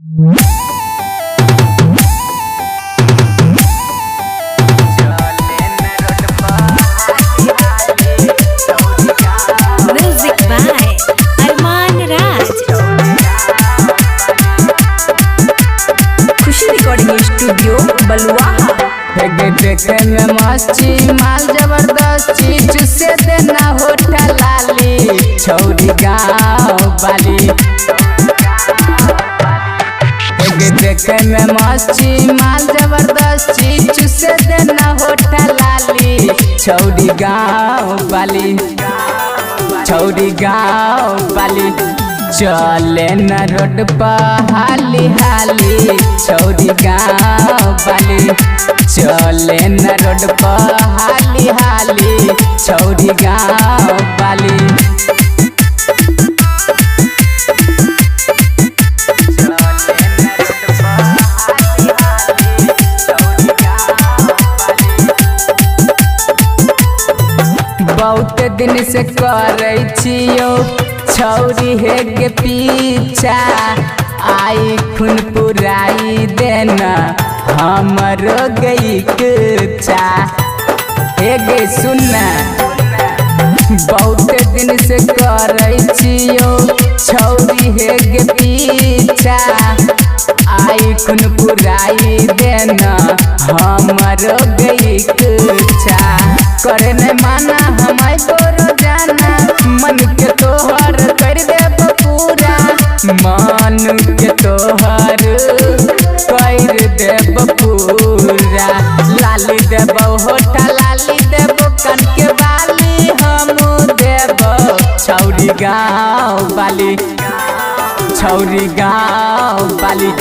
Music by Arman Raj. Khushi recording studio Baluaha. देखे में मस्ती माल जबरदस्ती चुसे देना होठा लाली छौरी गाँव वाली। देखे में मस्ती माल जबरदस्ती चुसे देना होठा लाली छौरी गाँव वाली। छौरी गाँव वाली चले न रोड पर हाली हाली छौरी गाँव वाली। चले न रोड पर हाली हाली छौरी गाँव वाली। बहुत दिन से करे छियो छौरी है के पीछा आई खून पुराई देना हमरो गई कुचा। हे गे सुनना बहुत दिन से करे छियो छौरी है के पीछा आई खून पुराई देना हमरो गई कुचा। करे न माना हमारे को रोजाना मन के तोहर कर देब पूरा। मन के तोहर कर देब पूरा। लाली देब होठा लाली देब कान के बाली हम देब छौरी गाँव वाली। छौरी गाँव वाली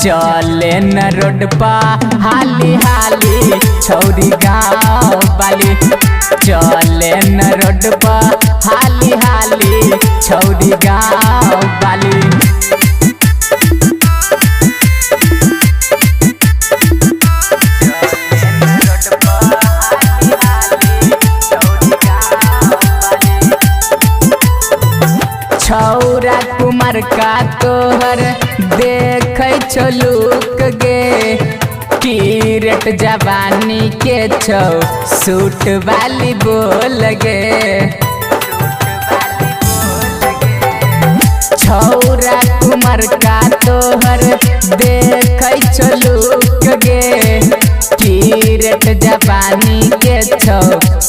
चले न रोड पर हाली हाली छौरी गाँव वाली। चले न रोड पर हाली हाली छौरी गाँव वाली। छौरा कुमार का तोहर देखे छो लुक गे किरट जवानी के छौ सूट वाली बोल गे। छौरा कुमार का तोहर देखे छो लुक गे किरट जवानी के छौ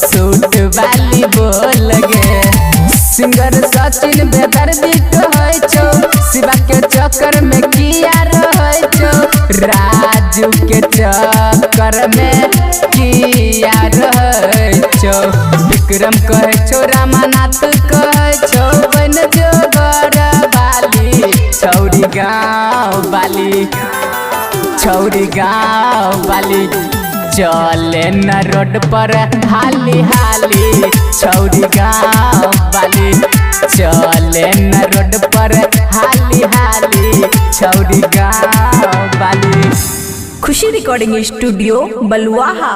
सूट वाली बोल गे। सिंगर सचिन बेदर्दी कहै छौ शिवा के चक्कर में किया रहै छौ। राजू के चक्कर में किया रहै छौ। विक्रम कहै छौ रामानाथ कहै छौ बन जोगर वाली छौरी गाँव वाली। छौरी गाँव वाली चले न रोड पर हाली हाली छौरी गाँव वाली। चले न रोड पर हाली हाली छौरी गाँव वाली। खुशी रिकॉर्डिंग स्टूडियो बलुआहा।